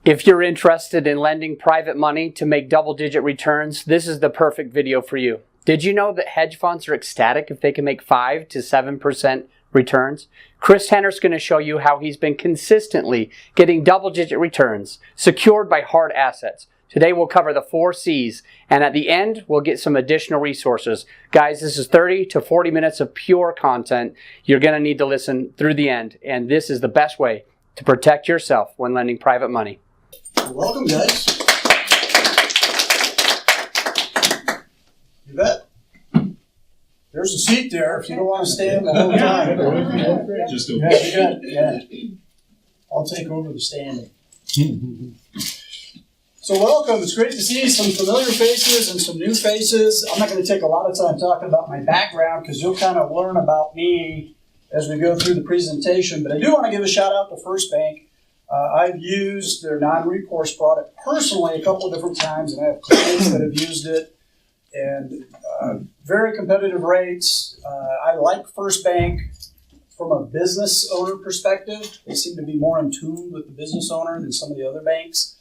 If you're interested in lending private money to make double-digit returns, this is the perfect video for you. Did you know that hedge funds are ecstatic if they can make 5 to 7% returns? Chris Henner's going to show you how he's been consistently getting double-digit returns secured by hard assets. Today we'll cover the 4 C's, and at the end we'll get some additional resources. Guys, this is 30 to 40 minutes of pure content. You're going to need to listen through the end, and this is the best way to protect yourself when lending private money. Welcome, guys. You bet. There's a seat there if you don't want to stand the whole time. Just okay. Yeah. I'll take over the standing. So welcome. It's great to see some familiar faces and some new faces. I'm not going to take a lot of time talking about my background because you'll kind of learn about me as we go through the presentation. But I do want to give a shout out to First Bank. I've used their non-recourse product personally a couple of different times, and I have clients that have used it. And very competitive rates. I like First Bank from a business owner perspective. They seem to be more in tune with the business owner than some of the other banks.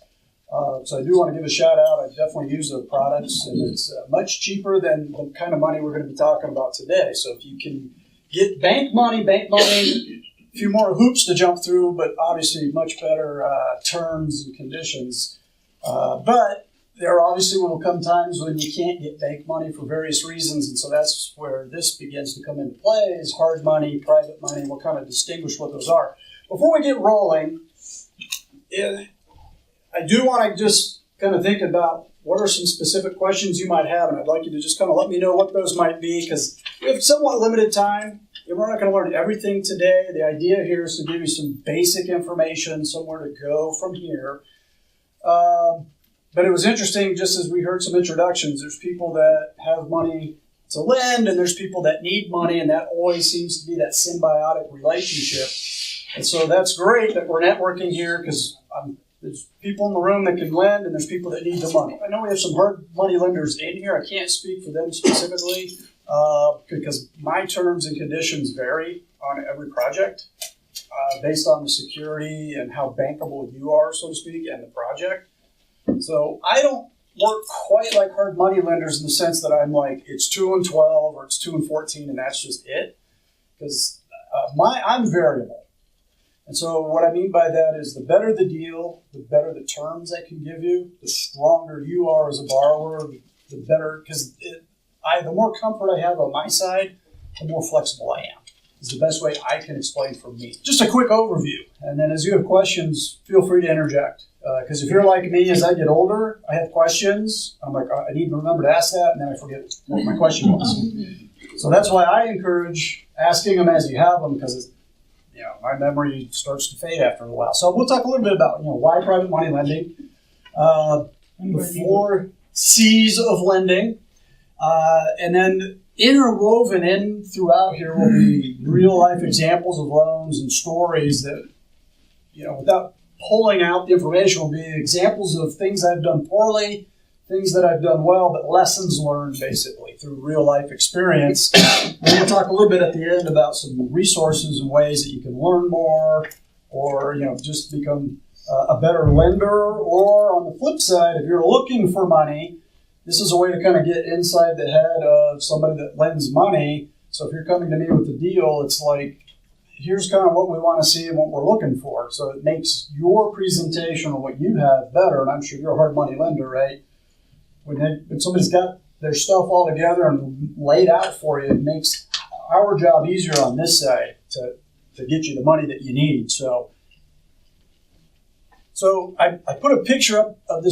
So I do want to give a shout out. I definitely use their products, and it's much cheaper than the kind of money we're going to be talking about today. So if you can get bank money, a few more hoops to jump through, but obviously much better terms and conditions. But there obviously will come times when you can't get bank money for various reasons, and so that's where this begins to come into play, is hard money, private money, and we'll kind of distinguish what those are. Before we get rolling, I do want to just kind of think about what are some specific questions you might have, and I'd like you to just kind of let me know what those might be, because we have somewhat limited time. We're not going to learn everything today. The idea here is to give you some basic information, somewhere to go from here. But it was interesting, just as we heard some introductions, there's people that have money to lend, and there's people that need money, and that always seems to be that symbiotic relationship. And so that's great that we're networking here, because there's people in the room that can lend, and there's people that need the money. I know we have some hard money lenders in here. I can't speak for them specifically, because my terms and conditions vary on every project based on the security and how bankable you are, so to speak, and the project. So I don't work quite like hard money lenders in the sense that I'm like, it's 2 and 12 or it's 2 and 14 and that's just it. Because I'm variable. And so what I mean by that is the better the deal, the better the terms I can give you, the stronger you are as a borrower, the better, because the more comfort I have on my side, the more flexible I am. It's the best way I can explain for me. Just a quick overview. And then as you have questions, feel free to interject. Because if you're like me, as I get older, I have questions. I'm like, I need to remember to ask that, and then I forget what my question was. So that's why I encourage asking them as you have them, because my memory starts to fade after a while. So we'll talk a little bit about why private money lending, the 4 C's of lending, and then interwoven in throughout here will be real life examples of loans and stories that, without pulling out the information, will be examples of things I've done poorly, things that I've done well, but lessons learned basically through real life experience. And we'll talk a little bit at the end about some resources and ways that you can learn more, or just become a better lender. Or on the flip side, if you're looking for money, this is a way to kind of get inside the head of somebody that lends money. So if you're coming to me with a deal, it's like, here's kind of what we want to see and what we're looking for. So it makes your presentation or what you have better. And I'm sure you're a hard money lender, right? When somebody's got their stuff all together and laid out for you, it makes our job easier on this side to get you the money that you need. So I put a picture up of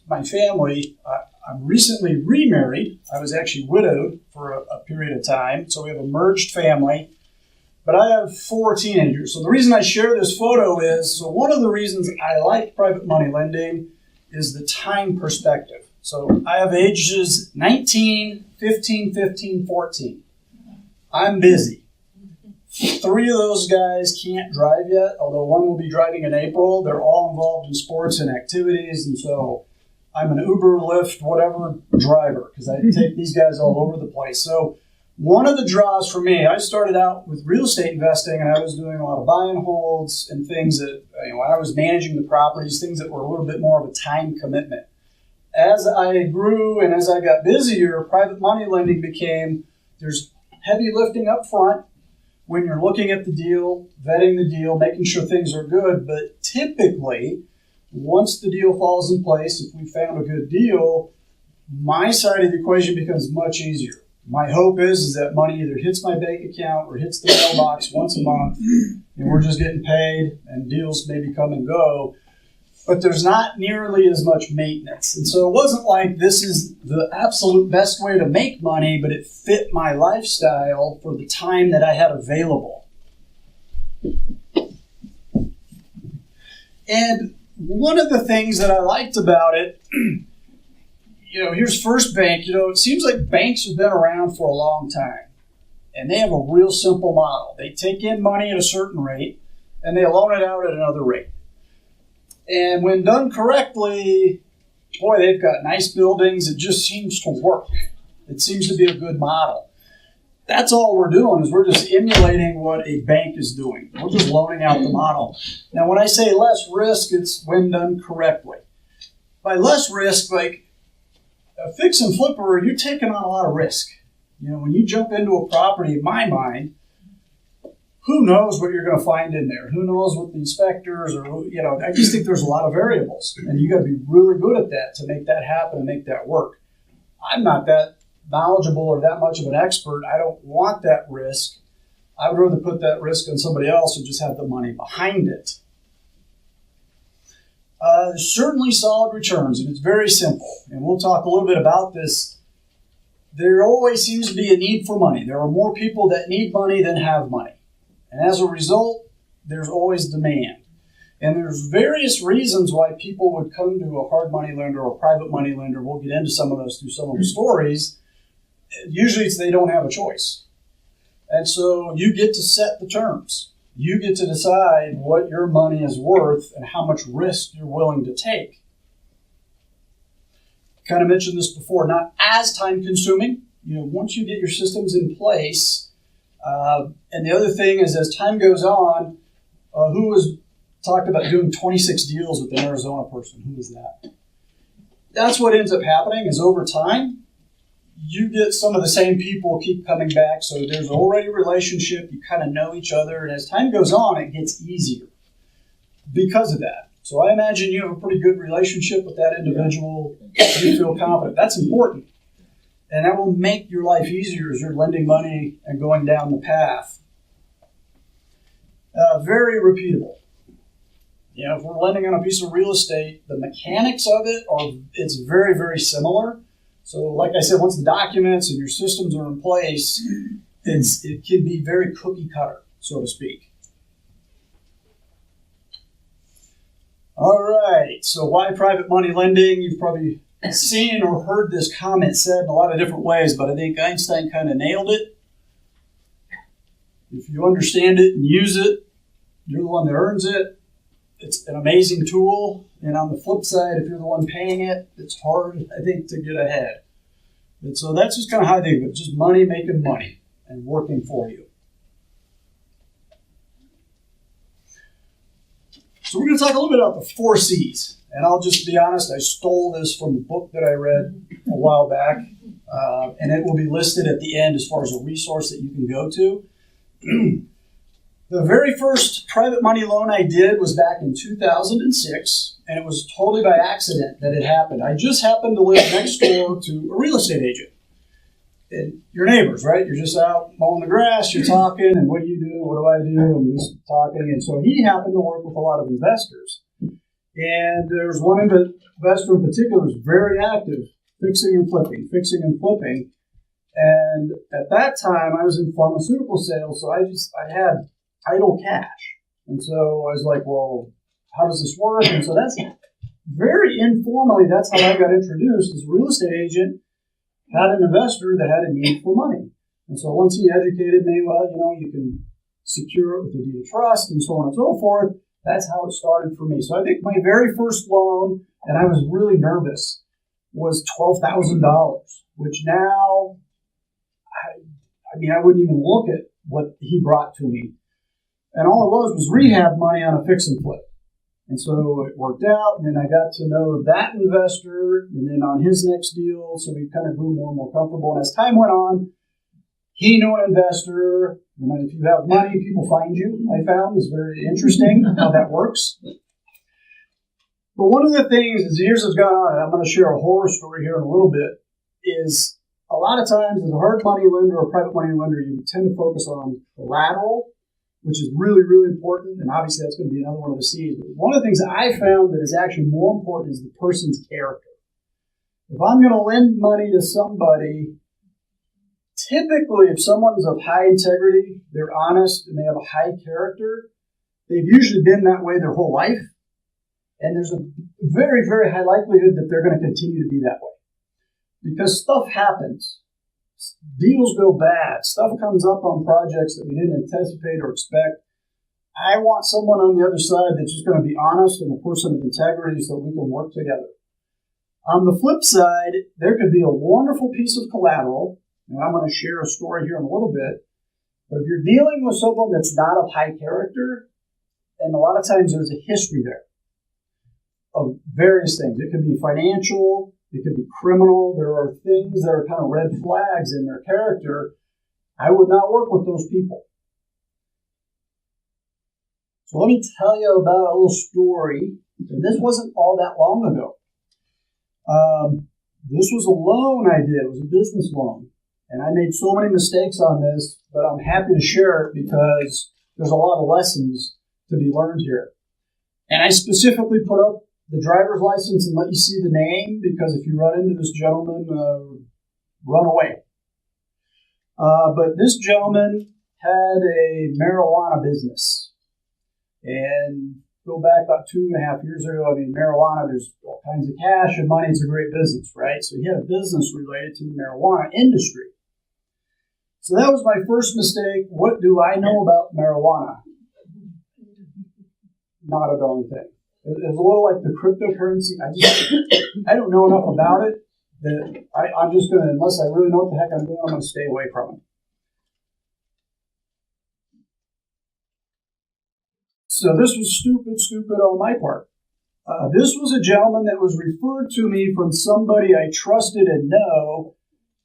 my family. I'm recently remarried. I was actually widowed for a period of time. So we have a merged family. But I have 4 teenagers. So the reason I share this photo is, one of the reasons I like private money lending is the time perspective. So I have ages 19, 15, 14. I'm busy. 3 of those guys can't drive yet, although one will be driving in April. They're all involved in sports and activities, and so I'm an Uber, Lyft, whatever driver, because I take these guys all over the place. So One of the draws for me, I started out with real estate investing, and I was doing a lot of buy and holds and things that, when I was managing the properties, things that were a little bit more of a time commitment. As I grew and as I got busier, private money lending became, there's heavy lifting up front when you're looking at the deal, vetting the deal, making sure things are good. But typically, once the deal falls in place, if we found a good deal, my side of the equation becomes much easier. My hope is that money either hits my bank account or hits the mailbox once a month, and we're just getting paid, and deals maybe come and go. But there's not nearly as much maintenance. And so it wasn't like this is the absolute best way to make money, but it fit my lifestyle for the time that I had available. And one of the things that I liked about it, here's First Bank. It seems like banks have been around for a long time. And they have a real simple model. They take in money at a certain rate, and they loan it out at another rate. And when done correctly, boy, they've got nice buildings. It just seems to work. It seems to be a good model. That's all we're doing, is we're just emulating what a bank is doing. We're just loaning out the model. Now, when I say less risk, it's when done correctly. By less risk, like a fix and flipper, you're taking on a lot of risk. When you jump into a property, in my mind, who knows what you're going to find in there? Who knows what the inspectors I just think there's a lot of variables. And you got to be really good at that to make that happen and make that work. I'm not that knowledgeable or that much of an expert. I don't want that risk. I would rather put that risk on somebody else who just have the money behind it. Certainly solid returns, and it's very simple. And we'll talk a little bit about this. There always seems to be a need for money. There are more people that need money than have money. And as a result, there's always demand. And there's various reasons why people would come to a hard money lender or a private money lender. We'll get into some of those through some of the stories. Usually it's they don't have a choice. And so you get to set the terms. You get to decide what your money is worth and how much risk you're willing to take. Kind of mentioned this before, not as time consuming. Once you get your systems in place. And the other thing is, as time goes on, who was talked about doing 26 deals with an Arizona person? Who was that? That's what ends up happening is over time, you get some of the same people keep coming back. So there's already a relationship. You kind of know each other. And as time goes on, it gets easier because of that. So I imagine you have a pretty good relationship with that individual. You feel confident. That's important. And that will make your life easier as you're lending money and going down the path. Very repeatable. If we're lending on a piece of real estate, the mechanics of it's very, very similar. So like I said, once the documents and your systems are in place, it can be very cookie cutter, so to speak. All right, so why private money lending? You've probably seen or heard this comment said in a lot of different ways, but I think Einstein kind of nailed it. If you understand it and use it, you're the one that earns it. It's an amazing tool. And on the flip side, if you're the one paying it, it's hard, I think, to get ahead. And so that's just kind of how I think of it. Just money making money and working for you. So we're going to talk a little bit about the 4 C's. And I'll just be honest, I stole this from a book that I read a while back. And it will be listed at the end as far as a resource that you can go to. The very first private money loan I did was back in 2006, and it was totally by accident that it happened. I just happened to live next door to a real estate agent. And you're neighbors, right? You're just out mowing the grass, you're talking, and what do you do? What do I do? And we're talking. And so he happened to work with a lot of investors. And there was one investor in particular who was very active, fixing and flipping. And at that time, I was in pharmaceutical sales, so I had idle cash. And so I was like, well, how does this work? And so that's very informally, that's how I got introduced as a real estate agent, had an investor that had a need for money. And so once he educated me, well, you can secure it with a deed of trust and so on and so forth. That's how it started for me. So I think my very first loan, and I was really nervous, was $12,000, which now I wouldn't even look at what he brought to me. And all it was rehab money on a fix and flip. And so it worked out, and then I got to know that investor, and then on his next deal, so we kind of grew more and more comfortable. And as time went on, he knew an investor, and if you have money, people find you, I found is very interesting how that works. But one of the things as years has gone on, and I'm going to share a horror story here in a little bit, is a lot of times as a hard money lender or private money lender, you tend to focus on collateral, which is really, really important, and obviously that's going to be another one of the C's. But one of the things I found that is actually more important is the person's character. If I'm going to lend money to somebody, typically if someone's of high integrity, they're honest, and they have a high character, they've usually been that way their whole life, and there's a very, very high likelihood that they're going to continue to be that way. Because stuff happens. Deals go bad. Stuff comes up on projects that we didn't anticipate or expect. I want someone on the other side that's just going to be honest and a person of integrity so we can work together. On the flip side, there could be a wonderful piece of collateral, and I'm going to share a story here in a little bit, but if you're dealing with someone that's not of high character, and a lot of times there's a history there of various things. It could be financial, it could be criminal. There are things that are kind of red flags in their character. I would not work with those people. So let me tell you about a little story. And this wasn't all that long ago. This was a loan I did. It was a business loan. And I made so many mistakes on this, but I'm happy to share it because there's a lot of lessons to be learned here. And I specifically put up the driver's license and let you see the name, because if you run into this gentleman, run away. But this gentleman had a marijuana business. And go back about 2.5 years ago, marijuana, there's all kinds of cash and money. It's a great business, right? So he had a business related to the marijuana industry. So that was my first mistake. What do I know about marijuana? Not a darn thing. It's a little like the cryptocurrency. I don't know enough about it that I'm just going to, unless I really know what the heck I'm doing, I'm going to stay away from it. So this was stupid on my part. This was a gentleman that was referred to me from somebody I trusted and know,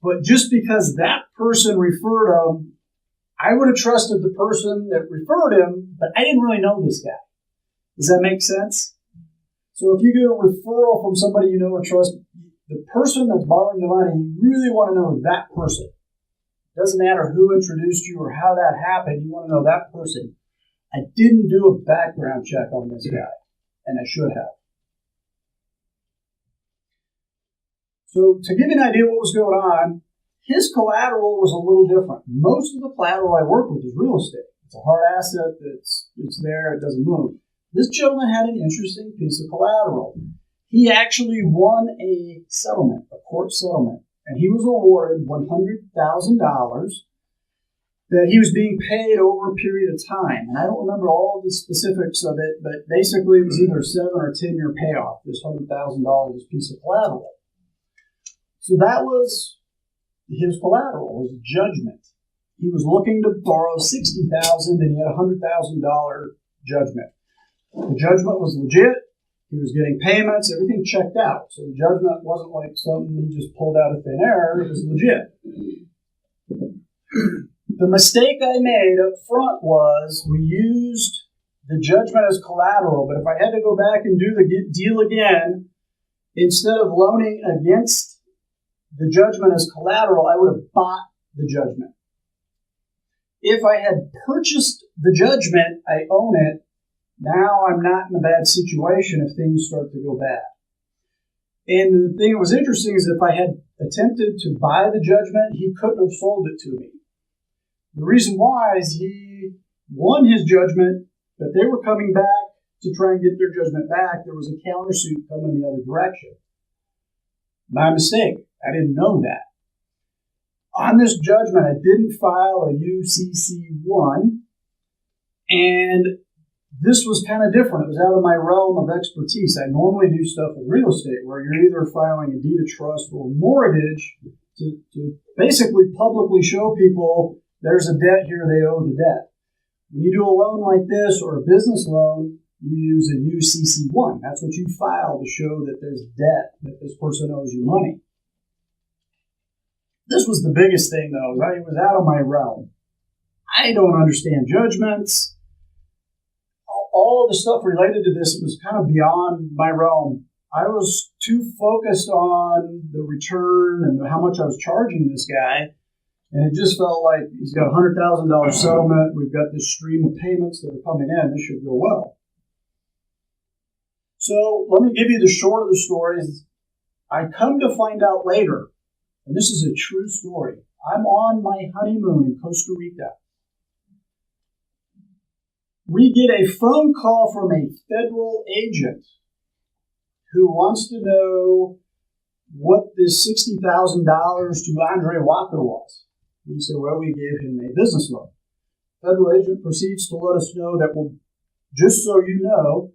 but just because that person referred him, I would have trusted the person that referred him, but I didn't really know this guy. Does that make sense? So if you get a referral from somebody you know or trust, the person that's borrowing the money, you really want to know that person. It doesn't matter who introduced you or how that happened, you want to know that person. I didn't do a background check on this guy, and I should have. So to give you an idea of what was going on, his collateral was a little different. Most of the collateral I work with is real estate. It's a hard asset it's there, it doesn't move. This gentleman had an interesting piece of collateral. He actually won a settlement, a court settlement, and he was awarded $100,000 that he was being paid over a period of time. And I don't remember all the specifics of it, but basically it was either a 7 or 10 year payoff, this $100,000, this piece of collateral. So that was his collateral, was a judgment. He was looking to borrow $60,000 and he had a $100,000 judgment. The judgment was legit. He was getting payments. Everything checked out. So the judgment wasn't like something he just pulled out of thin air. It was legit. The mistake I made up front was we used the judgment as collateral. But if I had to go back and do the deal again, instead of loaning against the judgment as collateral, I would have bought the judgment. If I had purchased the judgment, I own it. Now I'm not in a bad situation if things start to go bad. And the thing that was interesting is if I had attempted to buy the judgment, he couldn't have sold it to me. The reason why is he won his judgment, but they were coming back to try and get their judgment back. There was a countersuit coming the other direction. My mistake. I didn't know that. On this judgment, I didn't file a UCC1, and this was kind of different. It was out of my realm of expertise. I normally do stuff with real estate where you're either filing a deed of trust or mortgage to basically publicly show people there's a debt here, they owe the debt. When you do a loan like this or a business loan, you use a UCC1. That's what you file to show that there's debt, that this person owes you money. This was the biggest thing, though. It was out of my realm. I don't understand judgments. All of the stuff related to this was kind of beyond my realm. I was too focused on the return and how much I was charging this guy. And it just felt like he's got a $100,000 settlement. We've got this stream of payments that are coming in. This should go well. So let me give you the short of the story. I come to find out later, and this is a true story. I'm on my honeymoon in Costa Rica. We get a phone call from a federal agent who wants to know what this $60,000 to Andre Walker was. We said, well, we gave him a business loan. Federal agent proceeds to let us know that, well, just so you know,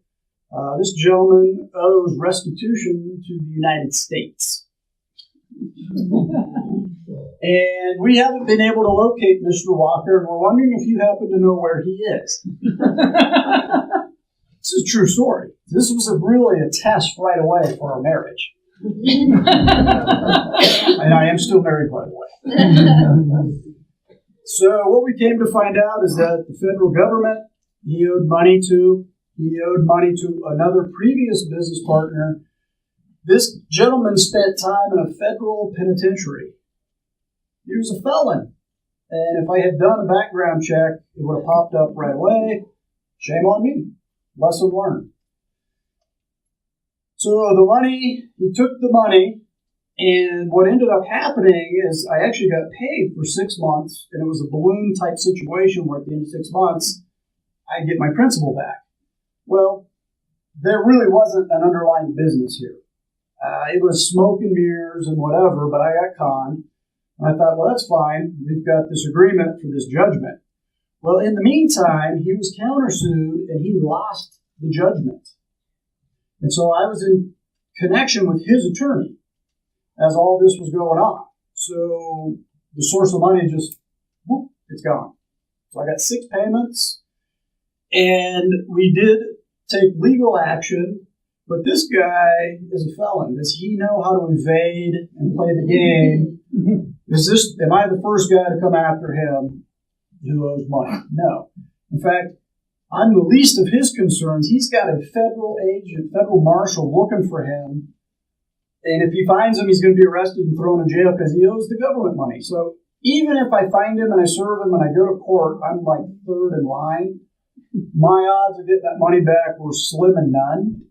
this gentleman owes restitution to the United States. And we haven't been able to locate Mr. Walker, and we're wondering if you happen to know where he is. This is a true story. This was really a test right away for our marriage. And I am still married, by the way. So what we came to find out is that the federal government, he owed money to another previous business partner. This gentleman spent time in a federal penitentiary. He was a felon. And if I had done a background check, it would have popped up right away. Shame on me. Lesson learned. So the money, he took the money, and what ended up happening is I actually got paid for 6 months, and it was a balloon type situation where at the end of 6 months, I'd get my principal back. Well, there really wasn't an underlying business here. It was smoke and mirrors and whatever, but I got conned. And I thought, well, that's fine. We've got this agreement for this judgment. Well, in the meantime, he was countersued and he lost the judgment. And so I was in connection with his attorney as all this was going on. So the source of money just, whoop, it's gone. So I got 6 payments, and we did take legal action, but this guy is a felon. Does he know how to evade and play the game? Am I the first guy to come after him who owes money? No. In fact, I'm the least of his concerns. He's got a federal agent, federal marshal looking for him. And if he finds him, he's going to be arrested and thrown in jail because he owes the government money. So even if I find him and I serve him and I go to court, I'm like third in line. My odds of getting that money back were slim and none.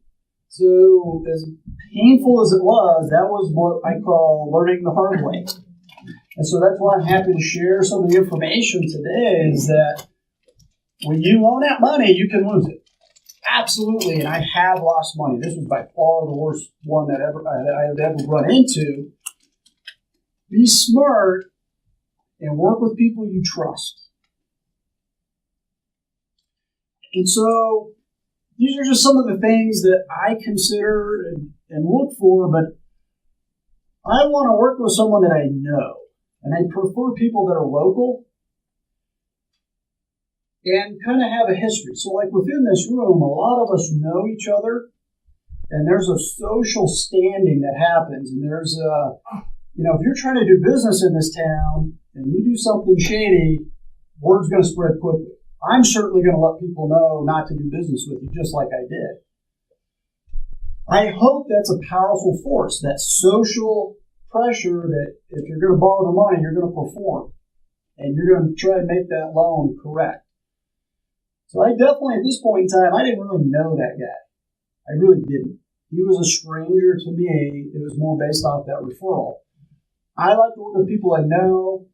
So as painful as it was, that was what I call learning the hard way. And so that's why I'm happy to share some of the information today, is that when you loan out money, you can lose it. Absolutely, and I have lost money. This was by far the worst one that I had ever run into. Be smart and work with people you trust. And so these are just some of the things that I consider and look for, but I want to work with someone that I know. And I prefer people that are local and kind of have a history. So like within this room, a lot of us know each other, and there's a social standing that happens. And there's if you're trying to do business in this town and you do something shady, word's going to spread quickly. I'm certainly going to let people know not to do business with you, just like I did. I hope that's a powerful force, that social pressure that if you're going to borrow the money, you're going to perform. And you're going to try to make that loan correct. So I definitely, at this point in time, I didn't really know that guy. I really didn't. He was a stranger to me. It was more based off that referral. I like to work with people I know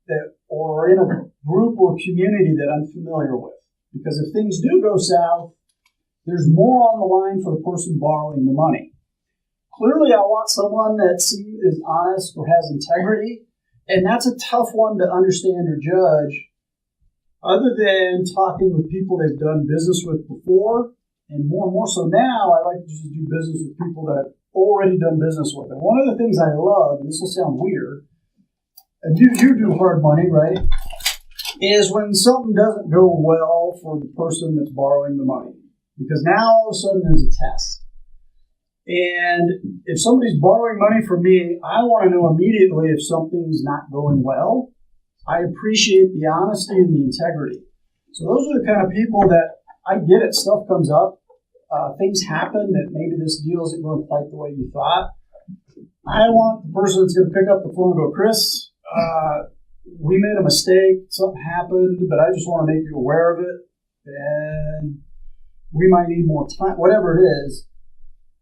that or in a group or community that I'm familiar with. Because if things do go south, there's more on the line for the person borrowing the money. Clearly, I want someone that is honest or has integrity, and that's a tough one to understand or judge. Other than talking with people they've done business with before, and more so now, I like to just do business with people that I've already done business with. And one of the things I love, and this will sound weird, and you do hard money, right? Is when something doesn't go well for the person that's borrowing the money. Because now all of a sudden there's a test. And if somebody's borrowing money from me, I want to know immediately if something's not going well. I appreciate the honesty and the integrity. So those are the kind of people that I get it. Stuff comes up. Things happen that maybe this deal isn't going quite the way you thought. I want the person that's going to pick up the phone and go, Chris, we made a mistake. Something happened, but I just want to make you aware of it. And we might need more time, whatever it is.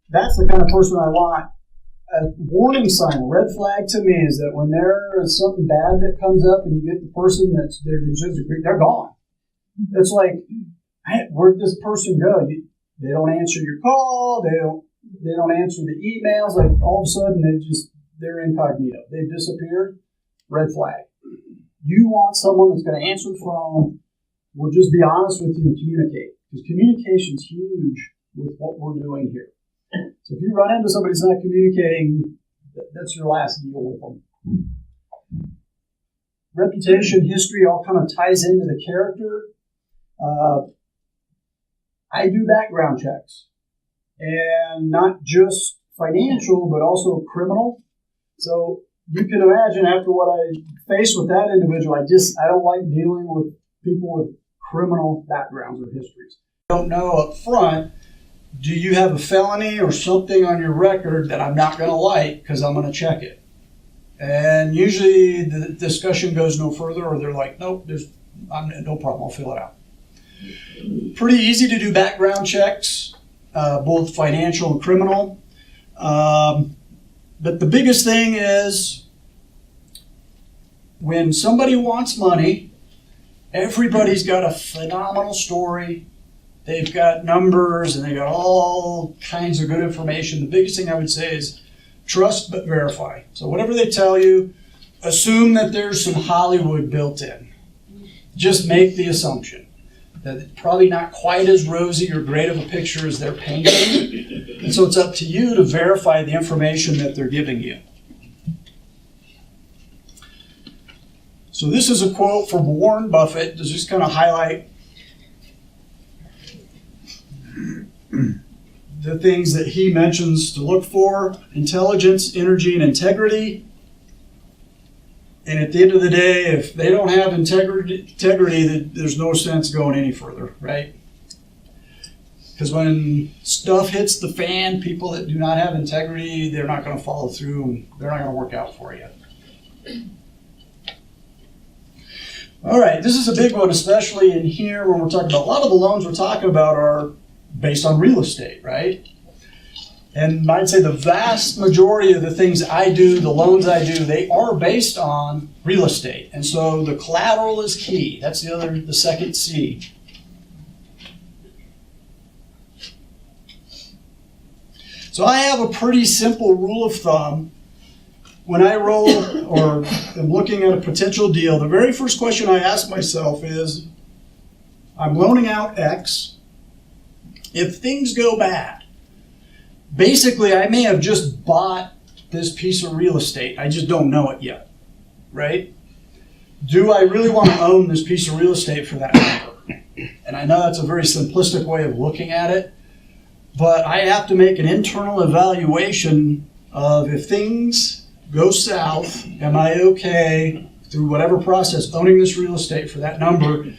That's the kind of person I want. A warning sign, a red flag to me is that when there is something bad that comes up and you get the person they're gone. It's like, hey, where'd this person go? They don't answer your call. They don't answer the emails. Like all of a sudden they're incognito. They've disappeared. Red flag. You want someone that's going to answer the phone, will just be honest with you and communicate. Because communication's huge with what we're doing here. So if you run into somebody who's not communicating, that's your last deal with them. Reputation, history, all kind of ties into the character. I do background checks. And not just financial, but also criminal. So you can imagine after what I faced with that individual, I don't like dealing with people with criminal backgrounds or histories. I don't know up front, do you have a felony or something on your record that I'm not going to like because I'm going to check it? And usually the discussion goes no further, or they're like, nope, no problem, I'll fill it out. Pretty easy to do background checks, both financial and criminal. But the biggest thing is when somebody wants money, everybody's got a phenomenal story. They've got numbers and they've got all kinds of good information. The biggest thing I would say is trust but verify. So whatever they tell you, assume that there's some Hollywood built in. Just make the assumption that it's probably not quite as rosy or great of a picture as they're painting. And so it's up to you to verify the information that they're giving you. So this is a quote from Warren Buffett to just kind of highlight the things that he mentions to look for: intelligence, energy, and integrity. And at the end of the day, if they don't have integrity, there's no sense going any further, right? Because when stuff hits the fan, people that do not have integrity, they're not going to follow through and they're not going to work out for you. All right, this is a big one, especially in here when we're talking about a lot of the loans we're talking about are based on real estate, right? And I'd say the vast majority of the things I do, the loans I do, they are based on real estate. And so the collateral is key. That's the second C. So I have a pretty simple rule of thumb. When I roll or am looking at a potential deal, the very first question I ask myself is, I'm loaning out X. If things go bad, basically I may have just bought this piece of real estate. I just don't know it yet, right? Do I really want to own this piece of real estate for that number? And I know that's a very simplistic way of looking at it, but I have to make an internal evaluation of if things go south, am I okay through whatever process owning this real estate for that number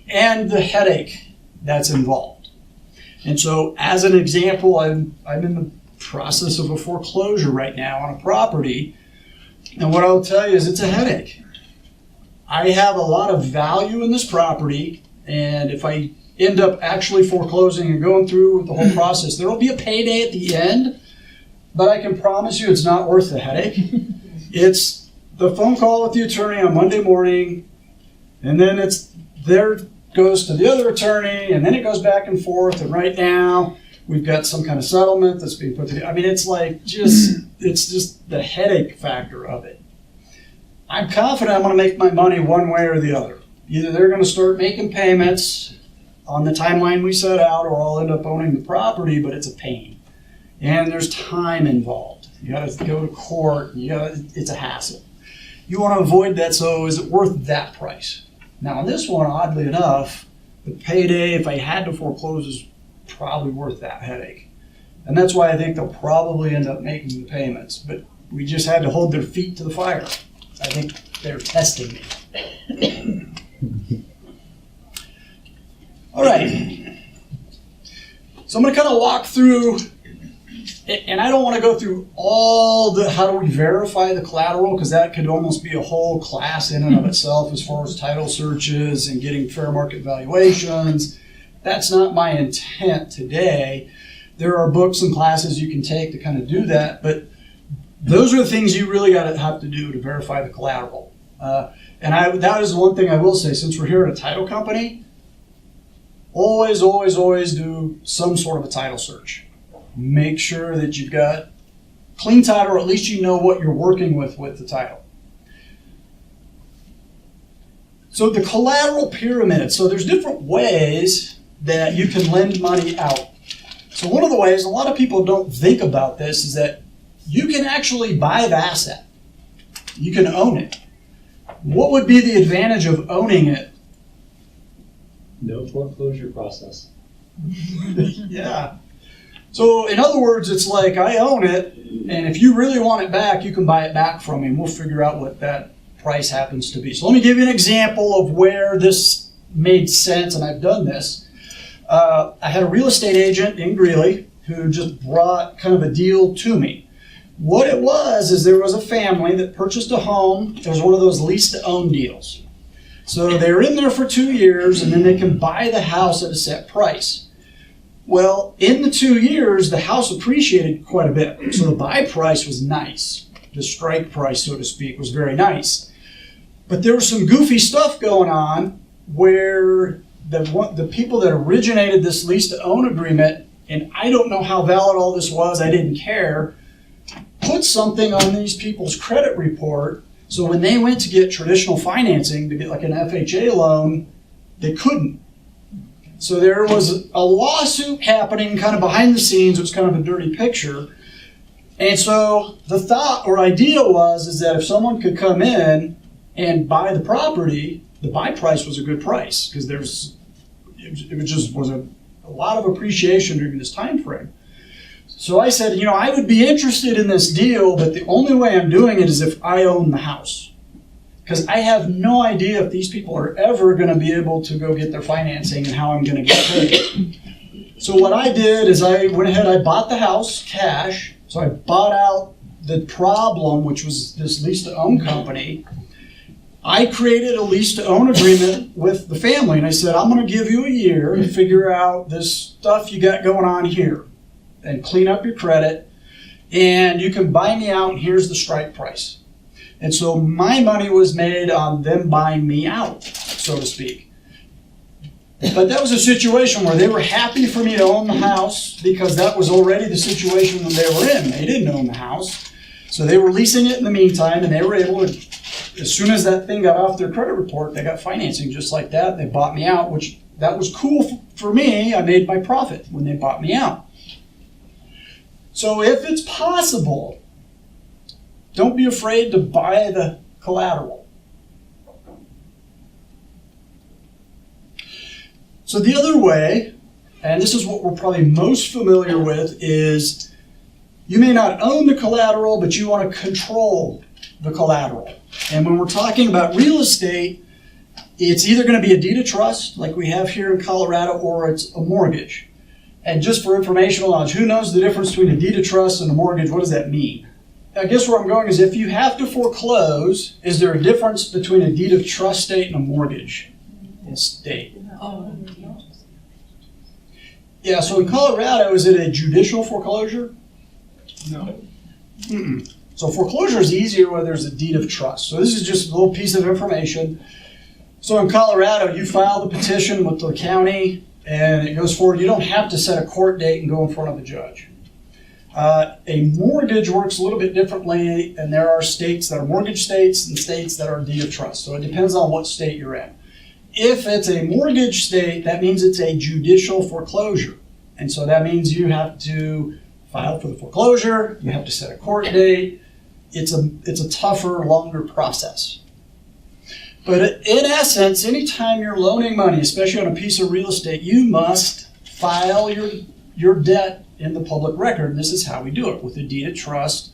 and the headache that's involved. And so as an example, I'm in the process of a foreclosure right now on a property. And what I'll tell you is it's a headache. I have a lot of value in this property. And if I end up actually foreclosing and going through with the whole process, there will be a payday at the end. But I can promise you it's not worth the headache. It's the phone call with the attorney on Monday morning. And then goes to the other attorney, and then it goes back and forth, and right now we've got some kind of settlement that's being put together. I mean, it's like it's just the headache factor of it. I'm confident I'm going to make my money one way or the other. Either they're going to start making payments on the timeline we set out, or I'll end up owning the property, but it's a pain. And there's time involved. You got to go to court, and it's a hassle. You want to avoid that, so is it worth that price? Now on this one, oddly enough, the payday, if I had to foreclose, is probably worth that headache. And that's why I think they'll probably end up making the payments. But we just had to hold their feet to the fire. I think they're testing me. All right. So I'm going to kind of walk through, and I don't want to go through all the how do we verify the collateral, because that could almost be a whole class in and of itself as far as title searches and getting fair market valuations. That's not my intent today. There are books and classes you can take to kind of do that, but those are the things you really got to have to do to verify the collateral. That is one thing I will say, since we're here at a title company, always, always, always do some sort of a title search. Make sure that you've got clean title, or at least you know what you're working with the title. So the collateral pyramid. So there's different ways that you can lend money out. So one of the ways, a lot of people don't think about this, is that you can actually buy the asset. You can own it. What would be the advantage of owning it? No foreclosure process. Yeah. So in other words, it's like I own it, and if you really want it back, you can buy it back from me, and we'll figure out what that price happens to be. So let me give you an example of where this made sense, and I've done this. I had a real estate agent in Greeley who just brought kind of a deal to me. What it was is there was a family that purchased a home. It was one of those lease-to-own deals. So they're in there for 2 years, and then they can buy the house at a set price. Well, in the 2 years, the house appreciated quite a bit. So the buy price was nice. The strike price, so to speak, was very nice. But there was some goofy stuff going on where the people that originated this lease-to-own agreement, and I don't know how valid all this was, I didn't care, put something on these people's credit report. So when they went to get traditional financing, to get like an FHA loan, they couldn't. So there was a lawsuit happening kind of behind the scenes. It was kind of a dirty picture. And so the thought or idea is that if someone could come in and buy the property, the buy price was a good price, because it was a lot of appreciation during this time frame. So I said, I would be interested in this deal, but the only way I'm doing it is if I own the house. Because I have no idea if these people are ever going to be able to go get their financing and how I'm going to get paid. So what I did is I went ahead, I bought the house cash. So I bought out the problem, which was this lease-to-own company. I created a lease-to-own agreement with the family, and I said, I'm going to give you a year to figure out this stuff you got going on here and clean up your credit, and you can buy me out, and here's the strike price. And so my money was made on them buying me out, so to speak. But that was a situation where they were happy for me to own the house, because that was already the situation that they were in. They didn't own the house. So they were leasing it in the meantime, and they were able to, as soon as that thing got off their credit report, they got financing just like that. They bought me out, which that was cool for me. I made my profit when they bought me out. So if it's possible, don't be afraid to buy the collateral. So the other way, and this is what we're probably most familiar with, is you may not own the collateral, but you want to control the collateral. And when we're talking about real estate, it's either going to be a deed of trust, like we have here in Colorado, or it's a mortgage. And just for informational knowledge, who knows the difference between a deed of trust and a mortgage? What does that mean? I guess where I'm going is, if you have to foreclose, is there a difference between a deed of trust state and a mortgage state? Yeah, so in Colorado, is it a judicial foreclosure? No. Mm-mm. So foreclosure is easier where there's a deed of trust. So this is just a little piece of information. So in Colorado, you file the petition with the county, and it goes forward. You don't have to set a court date and go in front of a judge. A mortgage works a little bit differently, and there are states that are mortgage states and states that are deed of trust. So it depends on what state you're in. If it's a mortgage state, that means it's a judicial foreclosure. And so that means you have to file for the foreclosure, you have to set a court date, it's a tougher, longer process. But in essence, anytime you're loaning money, especially on a piece of real estate, you must file your debt in the public record. And this is how we do it, with a deed of trust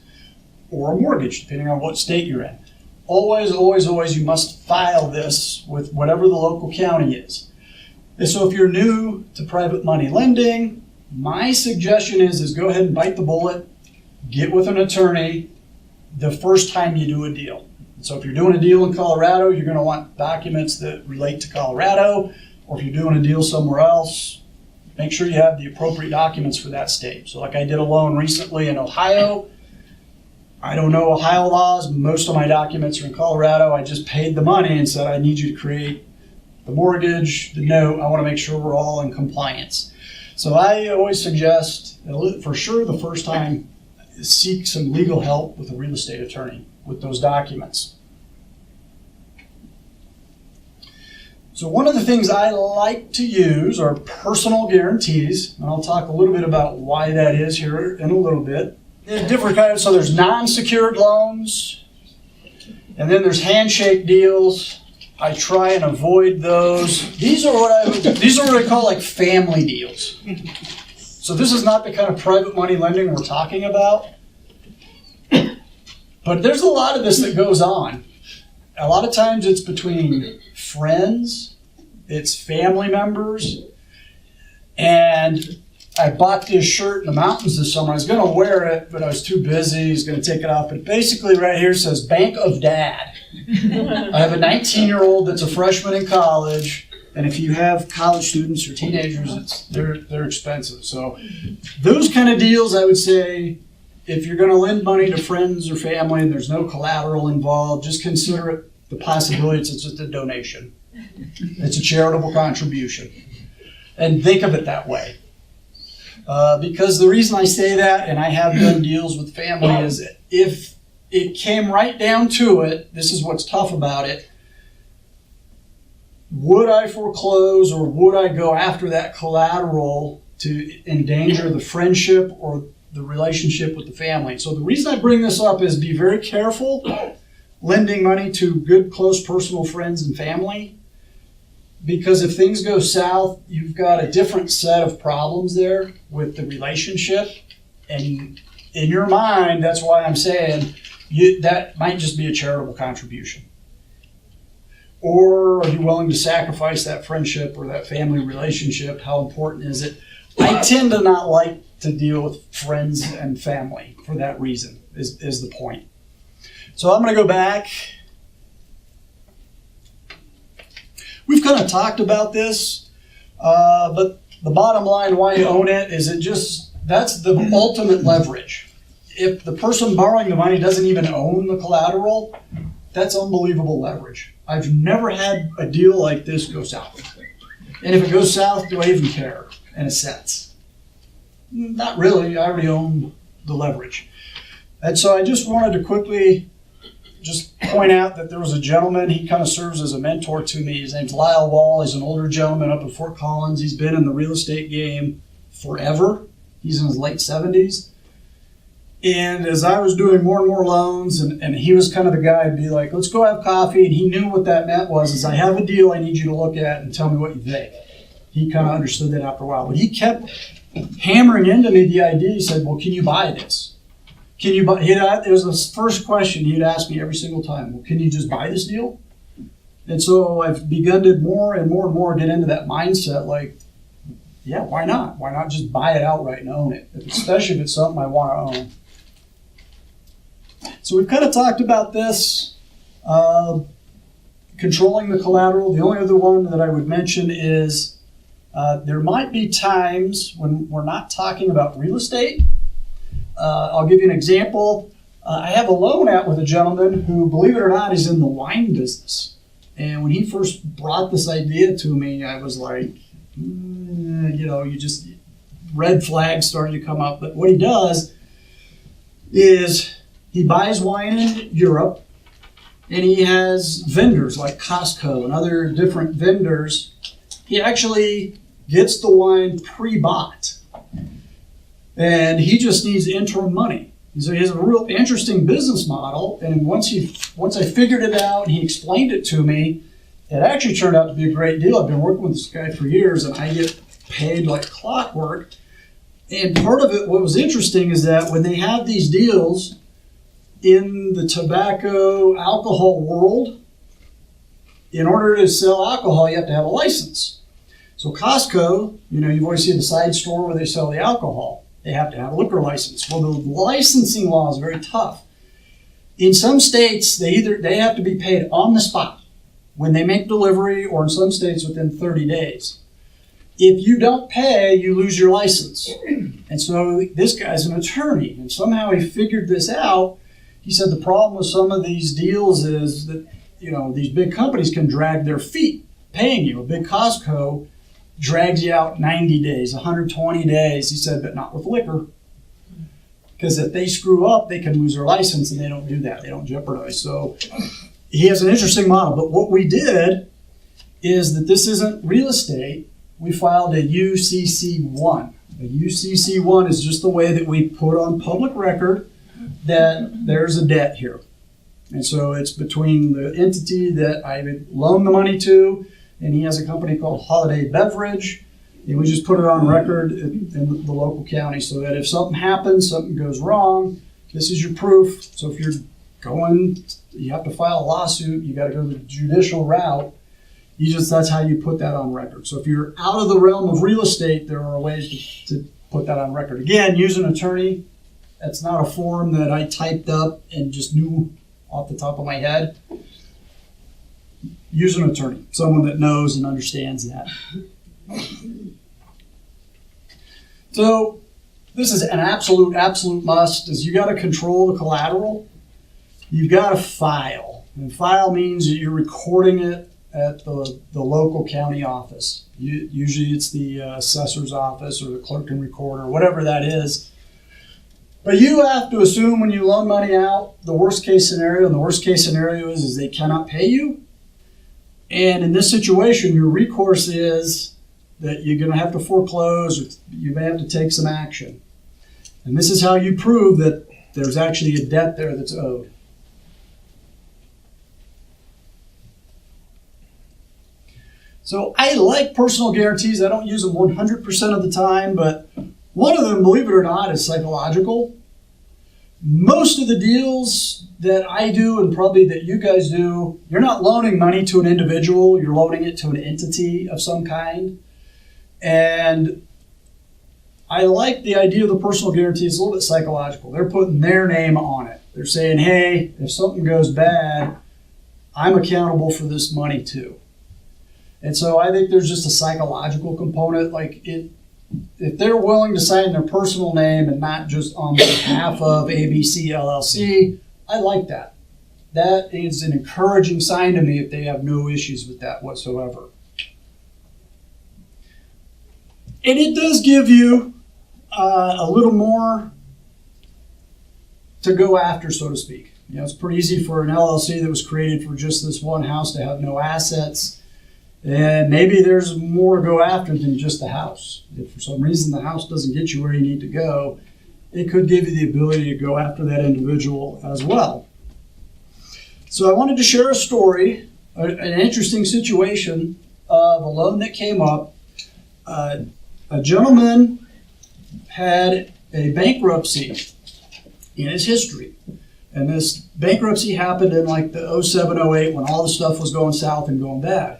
or a mortgage, depending on what state you're in. Always, always, always, you must file this with whatever the local county is. And so if you're new to private money lending, my suggestion is go ahead and bite the bullet, get with an attorney the first time you do a deal. So if you're doing a deal in Colorado, you're going to want documents that relate to Colorado, or if you're doing a deal somewhere else, make sure you have the appropriate documents for that state. So like I did a loan recently in Ohio. I don't know Ohio laws. Most of my documents are in Colorado. I just paid the money and said, I need you to create the mortgage, the note. I want to make sure we're all in compliance. So I always suggest, for sure, the first time, seek some legal help with a real estate attorney with those documents. So one of the things I like to use are personal guarantees, and I'll talk a little bit about why that is here in a little bit. There's different kinds. So there's non-secured loans, and then there's handshake deals. I try and avoid those. These are what I call like family deals. So this is not the kind of private money lending we're talking about. But there's a lot of this that goes on. A lot of times it's between friends, it's family members, and I bought this shirt in the mountains this summer. I was going to wear it, but I was too busy. I was going to take it off. But basically right here says Bank of Dad. I have a 19-year-old that's a freshman in college, and if you have college students or teenagers, they're expensive. So those kind of deals, I would say, if you're going to lend money to friends or family and there's no collateral involved, just consider it the possibility it's just a donation. It's a charitable contribution. And think of it that way. Because the reason I say that, and I have done deals with family, is if it came right down to it, this is what's tough about it, would I foreclose or would I go after that collateral to endanger the friendship or the relationship with the family? So the reason I bring this up is be very careful lending money to good, close, personal friends and family, because if things go south, you've got a different set of problems there with the relationship. And in your mind, that's why I'm saying that might just be a charitable contribution. Or are you willing to sacrifice that friendship or that family relationship? How important is it? I tend to not like to deal with friends and family for that reason, is the point. So I'm going to go back. We've kind of talked about this, but the bottom line, why you own it, is that's the ultimate leverage. If the person borrowing the money doesn't even own the collateral, that's unbelievable leverage. I've never had a deal like this go south. And if it goes south, do I even care, in a sense? Not really. I already own the leverage. And so I just wanted to quickly just point out that there was a gentleman, he kind of serves as a mentor to me. His name's Lyle Wall. He's an older gentleman up in Fort Collins. He's been in the real estate game forever. He's in his late 70s. And as I was doing more and more loans, and he was kind of the guy who'd be like, let's go have coffee. And he knew what that meant is I have a deal I need you to look at and tell me what you think. He kind of understood that after a while. But he kept hammering into me the idea. He said, well, can you buy this? Can you buy? It was the first question he'd ask me every single time. Well, can you just buy this deal? And so I've begun to more and more and more get into that mindset, like, yeah, why not? Why not just buy it outright and own it, especially if it's something I want to own. So we've kind of talked about this, controlling the collateral. The only other one that I would mention is there might be times when we're not talking about real estate. I'll give you an example. I have a loan out with a gentleman who, believe it or not, is in the wine business. And when he first brought this idea to me, I was like, red flags started to come up. But what he does is he buys wine in Europe, and he has vendors like Costco and other different vendors. He actually gets the wine pre-bought, and he just needs interim money. And so he has a real interesting business model. And once I figured it out and he explained it to me, it actually turned out to be a great deal. I've been working with this guy for years, and I get paid like clockwork. And part of it, what was interesting is that when they have these deals in the tobacco alcohol world, in order to sell alcohol, you have to have a license. So Costco, you've always seen the side store where they sell the alcohol. They have to have a liquor license. Well, the licensing law is very tough. In some states, they have to be paid on the spot when they make delivery, or in some states within 30 days. If you don't pay, you lose your license. And so this guy's an attorney, and somehow he figured this out. He said the problem with some of these deals is that, these big companies can drag their feet paying you. A big Costco drags you out 90 days, 120 days. He said, but not with liquor. Because if they screw up, they can lose their license, and they don't do that. They don't jeopardize. So he has an interesting model. But what we did is that this isn't real estate. We filed a UCC1. A UCC1 is just the way that we put on public record that there's a debt here. And so it's between the entity that I loaned the money to, and he has a company called Holiday Beverage, and we just put it on record in the local county so that if something happens, something goes wrong, this is your proof. So if you have to file a lawsuit, you got to go the judicial route. That's how you put that on record. So if you're out of the realm of real estate, there are ways to put that on record. Again, use an attorney. That's not a form that I typed up and just knew off the top of my head. Use an attorney, someone that knows and understands that. So this is an absolute must, is you got to control the collateral. You've got to file. And file means that you're recording it at the local county office. Usually it's the assessor's office or the clerk and recorder, whatever that is. But you have to assume when you loan money out, the worst case scenario, and the worst case scenario is they cannot pay you. And in this situation, your recourse is that you're going to have to foreclose, or you may have to take some action. And this is how you prove that there's actually a debt there that's owed. So I like personal guarantees. I don't use them 100% of the time, but one of them, believe it or not, is psychological. Most of the deals that I do, and probably that you guys do, you're not loaning money to an individual, you're loaning it to an entity of some kind. And I like the idea of the personal guarantee. It's a little bit psychological. They're putting their name on it. They're saying, hey, if something goes bad, I'm accountable for this money too. And so I think there's just a psychological component. Like if they're willing to sign their personal name and not just on behalf of ABC LLC, I like that. That is an encouraging sign to me if they have no issues with that whatsoever. And it does give you a little more to go after, so to speak. It's pretty easy for an LLC that was created for just this one house to have no assets. And maybe there's more to go after than just the house. If for some reason the house doesn't get you where you need to go, it could give you the ability to go after that individual as well. So I wanted to share a story, an interesting situation of a loan that came up. A gentleman had a bankruptcy in his history. And this bankruptcy happened in like the 07, 08 when all the stuff was going south and going bad.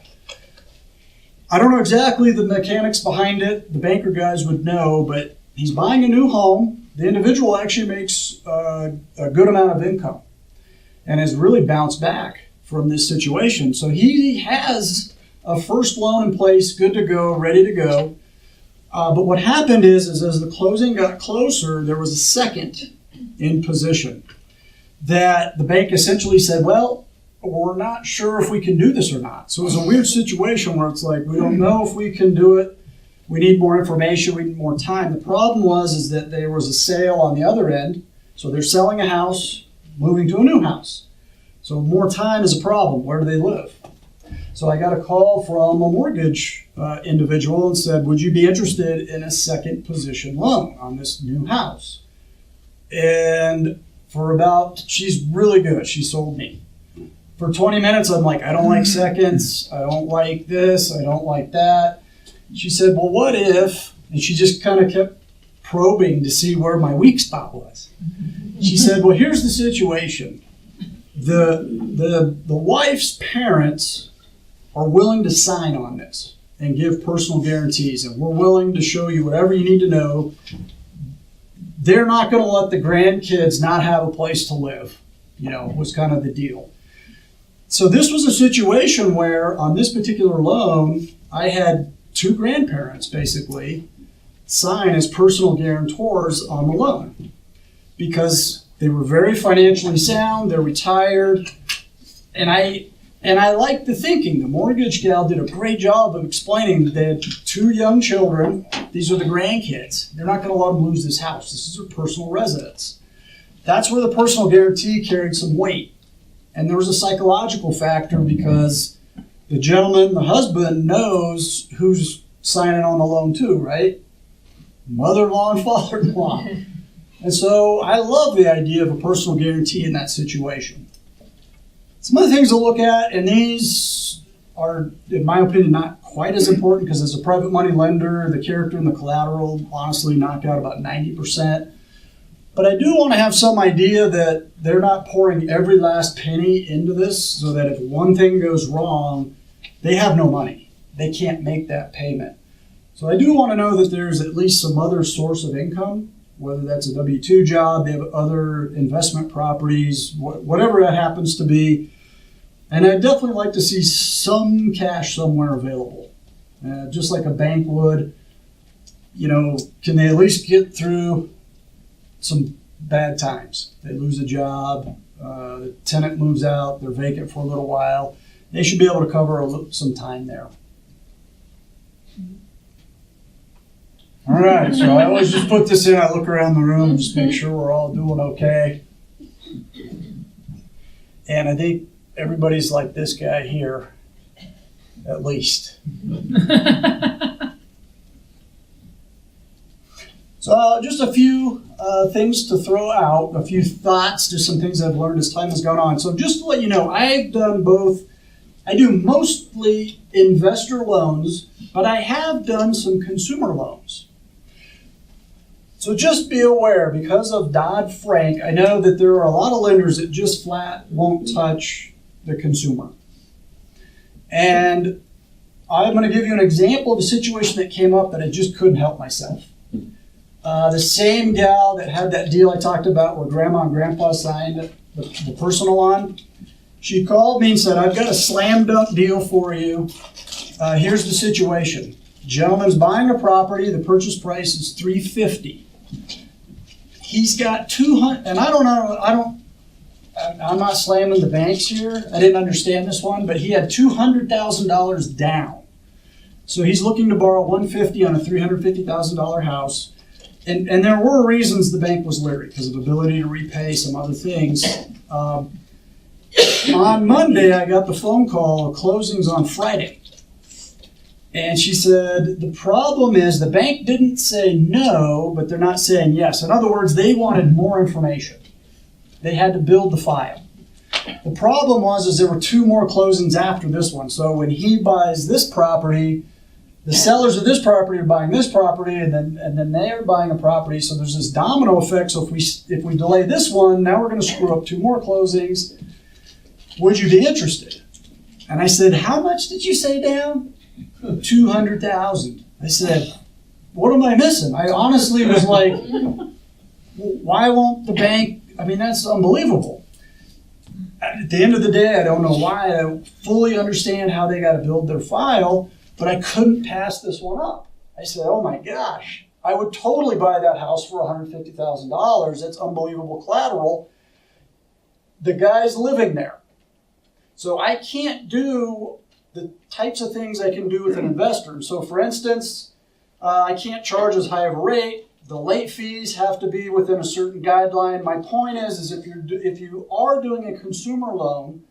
I don't know exactly the mechanics behind it. The banker guys would know, but he's buying a new home. The individual actually makes a good amount of income and has really bounced back from this situation. So he has a first loan in place, good to go, ready to go. But what happened is as the closing got closer, there was a second in position that the bank essentially said, well, we're not sure if we can do this or not. So it was a weird situation where it's like, we don't know if we can do it. We need more information. We need more time. The problem is that there was a sale on the other end. So they're selling a house, moving to a new house. So more time is a problem. Where do they live? So I got a call from a mortgage individual and said, would you be interested in a second position loan on this new house? And she's really good. She sold me. For 20 minutes, I'm like, I don't like seconds. I don't like this. I don't like that. She said, well, what if, and she just kind of kept probing to see where my weak spot was. She said, well, here's the situation. The wife's parents are willing to sign on this and give personal guarantees, and we're willing to show you whatever you need to know. They're not going to let the grandkids not have a place to live, was kind of the deal. So this was a situation where on this particular loan, I had two grandparents basically sign as personal guarantors on the loan because they were very financially sound, they're retired, and I liked the thinking. The mortgage gal did a great job of explaining that they had two young children. These are the grandkids. They're not going to let them lose this house. This is their personal residence. That's where the personal guarantee carried some weight. And there was a psychological factor because the gentleman, the husband, knows who's signing on the loan too, right? Mother-in-law and father-in-law. And so I love the idea of a personal guarantee in that situation. Some other things to look at, and these are, in my opinion, not quite as important because as a private money lender, the character and the collateral honestly knock out about 90%. But I do want to have some idea that they're not pouring every last penny into this so that if one thing goes wrong, they have no money. They can't make that payment. So I do want to know that there's at least some other source of income, whether that's a W-2 job, they have other investment properties, whatever that happens to be. And I'd definitely like to see some cash somewhere available, just like a bank would. Can they at least get through some bad times? They lose a job, the tenant moves out, they're vacant for a little while. They should be able to cover some time there. All right, so I always just put this in, I look around the room and just make sure we're all doing okay. And I think everybody's like this guy here, at least. So just a few things to throw out, a few thoughts, just some things I've learned as time has gone on. So just to let you know, I've done both. I do mostly investor loans, but I have done some consumer loans. So just be aware, because of Dodd-Frank, I know that there are a lot of lenders that just flat won't touch the consumer. And I'm going to give you an example of a situation that came up that I just couldn't help myself. The same gal that had that deal I talked about where grandma and grandpa signed the personal on, she called me and said, I've got a slam dunk deal for you. Here's the situation. Gentleman's buying a property, the purchase price is $350,000. He's got 200, and I don't know, I'm not slamming the banks here. I didn't understand this one, but he had $200,000 down. So he's looking to borrow $150,000 on a $350,000 house. And there were reasons the bank was leery because of ability to repay, some other things. On Monday, I got the phone call, closing's on Friday. And she said, the problem is the bank didn't say no, but they're not saying yes. In other words, they wanted more information. They had to build the file. The problem was there were two more closings after this one. So when he buys this property, the sellers of this property are buying this property, and then they are buying a property. So there's this domino effect. So if we delay this one, now we're going to screw up two more closings. Would you be interested? And I said, how much did you say down? $200,000. I said, what am I missing? I honestly was like, why won't the bank? I mean, that's unbelievable. At the end of the day, I don't know why. I don't fully understand how they got to build their file, but I couldn't pass this one up. I said, oh my gosh, I would totally buy that house for $150,000. That's unbelievable collateral. The guy's living there. So I can't do the types of things I can do with an investor. So for instance, I can't charge as high of a rate. The late fees have to be within a certain guideline. My point is if you are doing a consumer loan,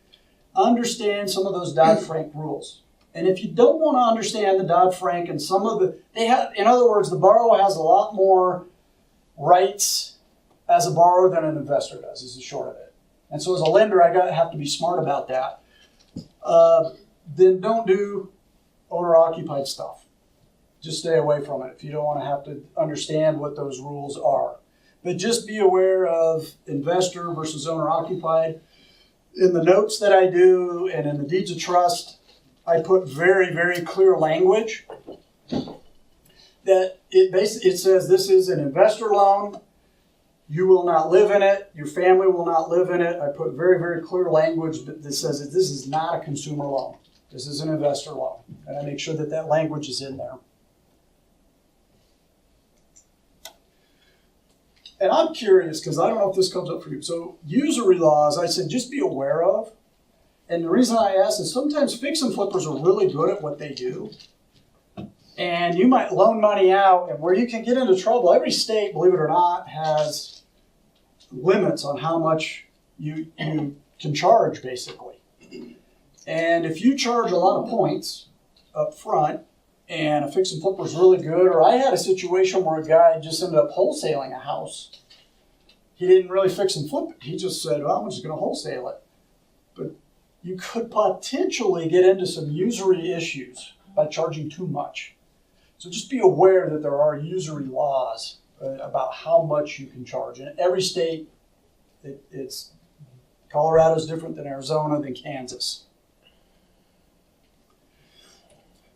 understand some of those Dodd-Frank rules. And if you don't want to understand the Dodd-Frank and some of in other words, the borrower has a lot more rights as a borrower than an investor does, is the short of it. And so as a lender, I have to be smart about that. Then don't do owner-occupied stuff. Just stay away from it if you don't want to have to understand what those rules are. But just be aware of investor versus owner-occupied. In the notes that I do and in the deeds of trust, I put very, very clear language that it says this is an investor loan. You will not live in it. Your family will not live in it. I put very, very clear language that says that this is not a consumer loan. This is an investor loan. And I make sure that that language is in there. And I'm curious, because I don't know if this comes up for you. So usury laws, I said, just be aware of. And the reason I ask is sometimes fix and flippers are really good at what they do. And you might loan money out, and where you can get into trouble, every state, believe it or not, has limits on how much you can charge, basically. And if you charge a lot of points up front, and a fix and flipper is really good, or I had a situation where a guy just ended up wholesaling a house. He didn't really fix and flip it. He just said, well, I'm just going to wholesale it. But you could potentially get into some usury issues by charging too much. So just be aware that there are usury laws about how much you can charge. In every state, it's Colorado's different than Arizona than Kansas.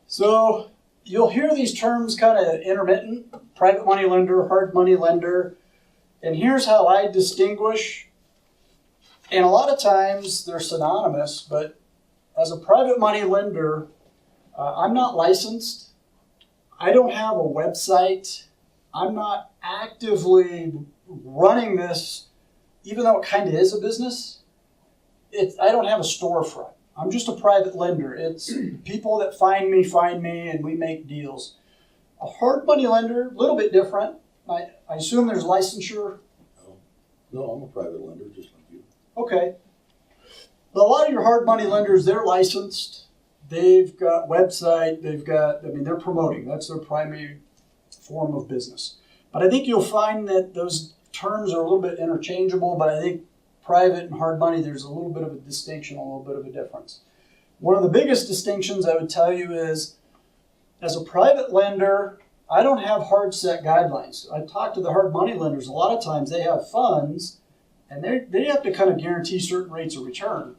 So you'll hear these terms kind of intermittent, private money lender, hard money lender. And here's how I distinguish. And a lot of times they're synonymous, but as a private money lender, I'm not licensed. I don't have a website. I'm not actively running this, even though it kind of is a business. I don't have a storefront. I'm just a private lender. It's people that find me, and we make deals. A hard money lender, a little bit different. I assume there's licensure. No, I'm a private lender, just like you. Okay. But a lot of your hard money lenders, they're licensed. They've got website. They're promoting. That's their primary form of business. But I think you'll find that those terms are a little bit interchangeable, but I think private and hard money, there's a little bit of a distinction, a little bit of a difference. One of the biggest distinctions I would tell you is, as a private lender, I don't have hard set guidelines. I talk to the hard money lenders. A lot of times they have funds, and they have to kind of guarantee certain rates of return.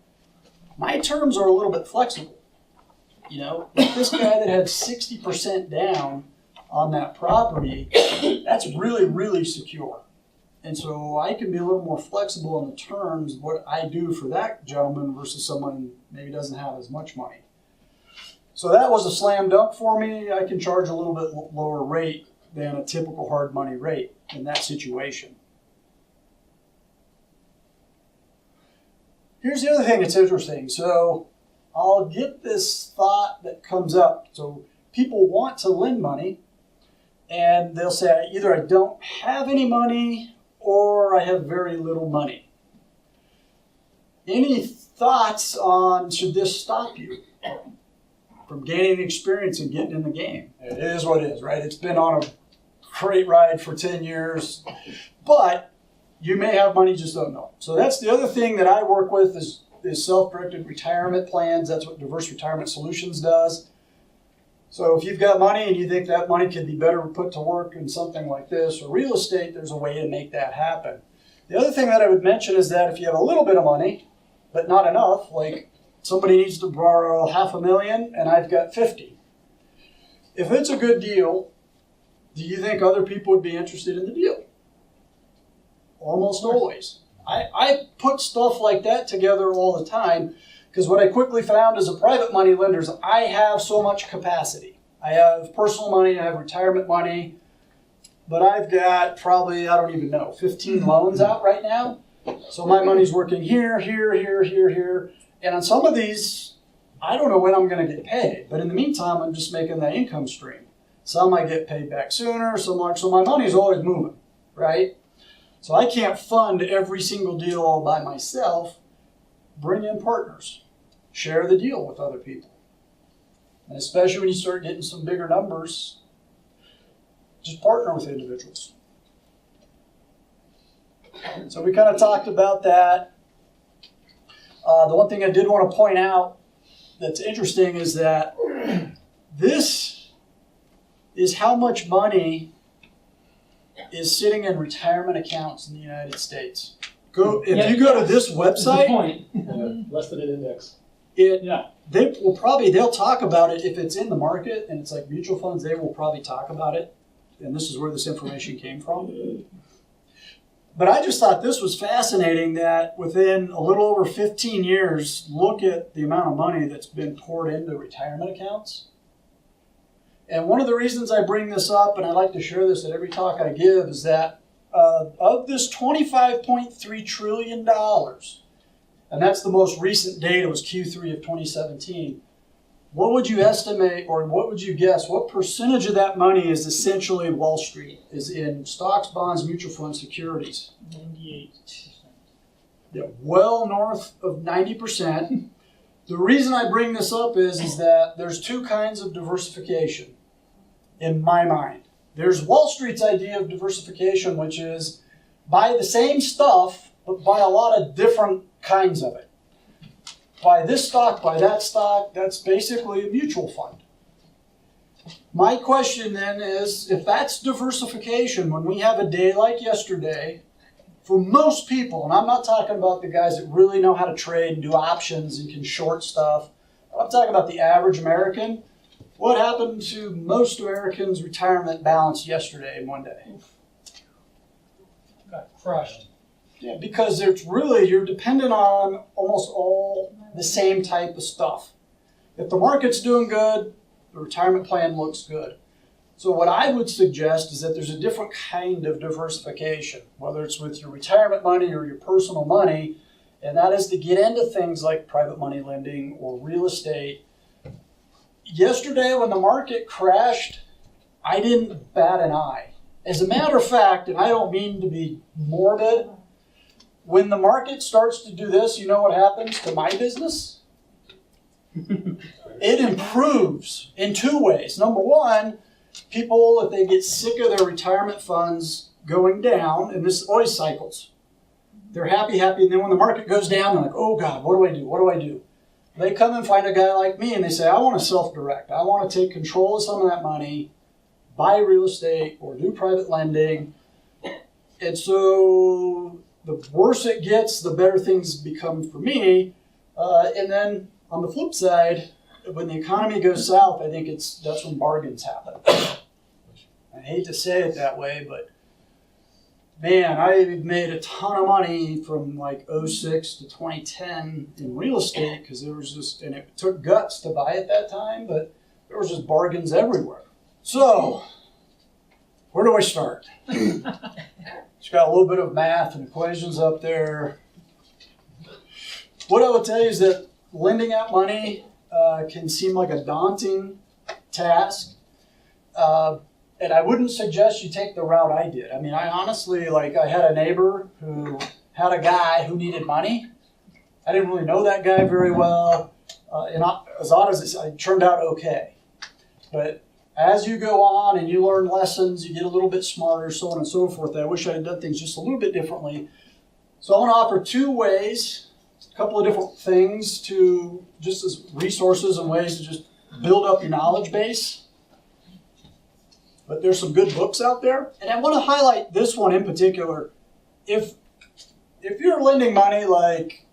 My terms are a little bit flexible. You know, like this guy that had 60% down on that property, that's really, really secure. And so I can be a little more flexible in the terms of what I do for that gentleman versus someone who maybe doesn't have as much money. So that was a slam dunk for me. I can charge a little bit lower rate than a typical hard money rate in that situation. Here's the other thing that's interesting. So I'll get this thought that comes up. So people want to lend money, and they'll say, either I don't have any money or I have very little money. Any thoughts on, should this stop you from gaining experience and getting in the game? It is what it is, right? It's been on a great ride for 10 years, but you may have money, just don't know. So that's the other thing that I work with is self-directed retirement plans. That's what Diverse Retirement Solutions does. So if you've got money and you think that money could be better put to work in something like this or real estate, there's a way to make that happen. The other thing that I would mention is that if you have a little bit of money, but not enough, like somebody needs to borrow $500,000 and I've got 50. If it's a good deal, do you think other people would be interested in the deal? Almost always. I put stuff like that together all the time. Because what I quickly found as a private money lender is I have so much capacity. I have personal money, I have retirement money, but I've got probably, I don't even know, 15 loans out right now. So my money's working here, here. And on some of these, I don't know when I'm going to get paid. But in the meantime, I'm just making that income stream. Some I get paid back sooner, so my money's always moving, right? So I can't fund every single deal all by myself. Bring in partners. Share the deal with other people. And especially when you start getting some bigger numbers, just partner with individuals. So we kind of talked about that. The one thing I did want to point out that's interesting is that this is how much money is sitting in retirement accounts in the United States. If you go to this website, Less than an index. they'll talk about it if it's in the market and it's like mutual funds. They will probably talk about it, and this is where this information came from. But I just thought this was fascinating that within a little over 15 years, look at the amount of money that's been poured into retirement accounts. And one of the reasons I bring this up, and I like to share this at every talk I give, is that of this $25.3 trillion, and that's the most recent data, was Q3 of 2017, what would you estimate, or what would you guess, what percentage of that money is essentially Wall Street, is in stocks, bonds, mutual funds, securities? 98%. Yeah, well north of 90%. The reason I bring this up is that there's two kinds of diversification in my mind. There's Wall Street's idea of diversification, which is buy the same stuff, but buy a lot of different kinds of it. Buy this stock, buy that stock. That's basically a mutual fund. My question then is, if that's diversification, when we have a day like yesterday, for most people, and I'm not talking about the guys that really know how to trade and do options and can short stuff, I'm talking about the average American. What happened to most Americans' retirement balance yesterday in one day? Got crushed. Yeah, because you're dependent on almost all the same type of stuff. If the market's doing good, the retirement plan looks good. So what I would suggest is that there's a different kind of diversification, whether it's with your retirement money or your personal money, and that is to get into things like private money lending or real estate. Yesterday when the market crashed, I didn't bat an eye. As a matter of fact, and I don't mean to be morbid, when the market starts to do this, you know what happens to my business? It improves in two ways. Number one, people, if they get sick of their retirement funds going down, and this always cycles, they're happy, and then when the market goes down, they're like, oh God, what do I do? What do I do? They come and find a guy like me and they say, I want to self-direct. I want to take control of some of that money, buy real estate, or do private lending. And so the worse it gets, the better things become for me. And then on the flip side, when the economy goes south, I think that's when bargains happen. I hate to say it that way, but man, I made a ton of money from like 06 to 2010 in real estate because there was just, and it took guts to buy at that time, but there was just bargains everywhere. So, where do I start? It's got a little bit of math and equations up there. What I would tell you is that lending out money can seem like a daunting task. And I wouldn't suggest you take the route I did. I mean, I honestly, I had a neighbor who had a guy who needed money. I didn't really know that guy very well. And as odd as it turned out okay. But as you go on and you learn lessons, you get a little bit smarter, so on and so forth. I wish I had done things just a little bit differently. So I want to offer two ways, a couple of different things to just as resources and ways to just build up your knowledge base. But there's some good books out there. And I want to highlight this one in particular. If you're lending money like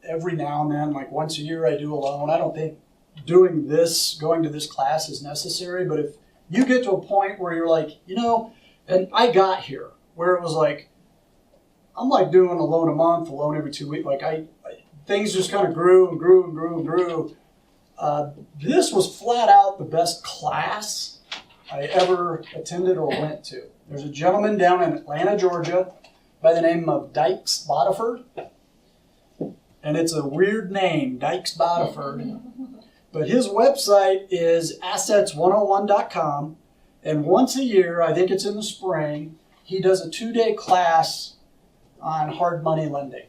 every now and then, like once a year I do a loan, I don't think going to this class is necessary. But if you get to a point where you're like, and I got here, where it was like, I'm like doing a loan a month, a loan every 2 weeks. Things just kind of grew and grew and grew and grew. This was flat out the best class I ever attended or went to. There's a gentleman down in Atlanta, Georgia, by the name of Dykes Boddiford. And it's a weird name, Dykes Boddiford. But his website is assets101.com. And once a year, I think it's in the spring, he does a 2-day class on hard money lending.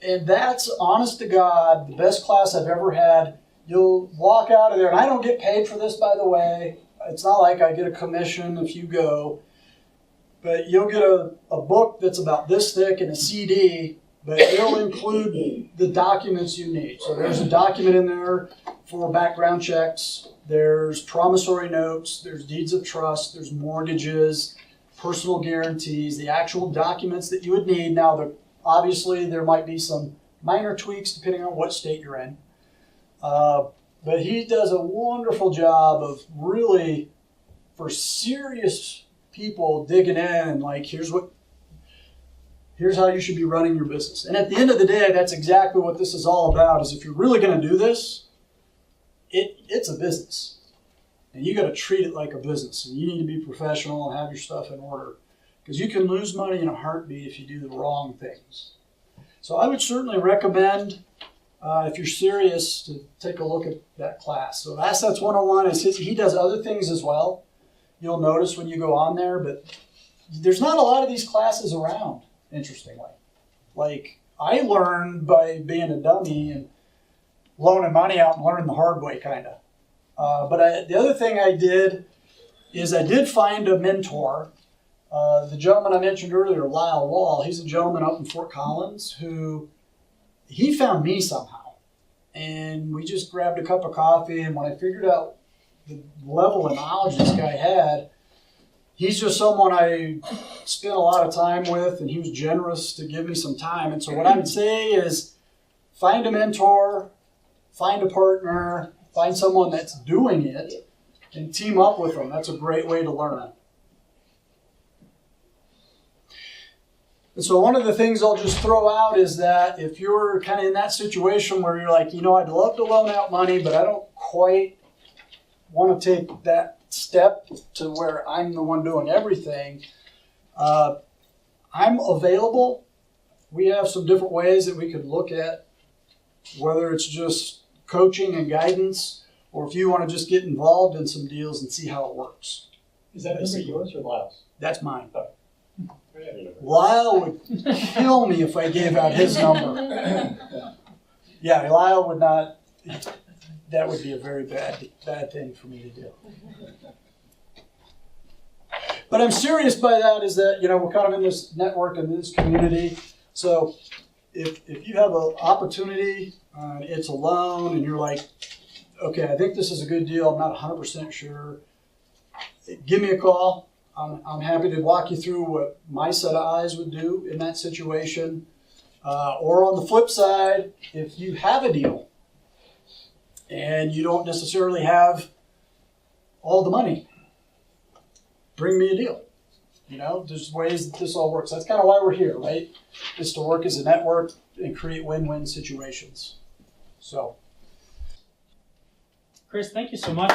And that's, honest to God, the best class I've ever had. You'll walk out of there, and I don't get paid for this, by the way. It's not like I get a commission if you go. but you'll get a book that's about this thick and a CD, but it'll include the documents you need. So there's a document in there for background checks. There's promissory notes. There's deeds of trust. There's mortgages, personal guarantees, the actual documents that you would need. Now, obviously, there might be some minor tweaks depending on what state you're in. But he does a wonderful job of really, for serious people, digging in and like, here's how you should be running your business. And at the end of the day, that's exactly what this is all about, is if you're really going to do this, it's a business. And you got to treat it like a business. And you need to be professional and have your stuff in order. Because you can lose money in a heartbeat if you do the wrong things. So I would certainly recommend, if you're serious, to take a look at that class. So Assets 101, he does other things as well. You'll notice when you go on there, but there's not a lot of these classes around, interestingly. Like, I learned by being a dummy and loaning money out and learning the hard way, kind of. But the other thing I did is I did find a mentor. The gentleman I mentioned earlier, Lyle Wall, he's a gentleman up in Fort Collins who, he found me somehow. And we just grabbed a cup of coffee, and when I figured out the level of knowledge this guy had, he's just someone I spent a lot of time with, and he was generous to give me some time. And so what I would say is find a mentor, find a partner, find someone that's doing it, and team up with them. That's a great way to learn. And so one of the things I'll just throw out is that if you're kind of in that situation where you're like, I'd love to loan out money, but I don't quite want to take that step to where I'm the one doing everything, I'm available. We have some different ways that we could look at, whether it's just coaching and guidance, or if you want to just get involved in some deals and see how it works. Is that number yours or Lyle's? That's mine. Lyle would kill me if I gave out his number. Yeah, Lyle would not. That would be a very bad thing for me to do. But I'm serious by that is that, we're kind of in this network and this community. So if you have an opportunity, it's a loan, and you're like, okay, I think this is a good deal, I'm not 100% sure, give me a call. I'm happy to walk you through what my set of eyes would do in that situation. Or on the flip side, if you have a deal and you don't necessarily have all the money, bring me a deal. There's ways that this all works. That's kind of why we're here, right? Is to work as a network and create win-win situations. So, Chris, thank you so much.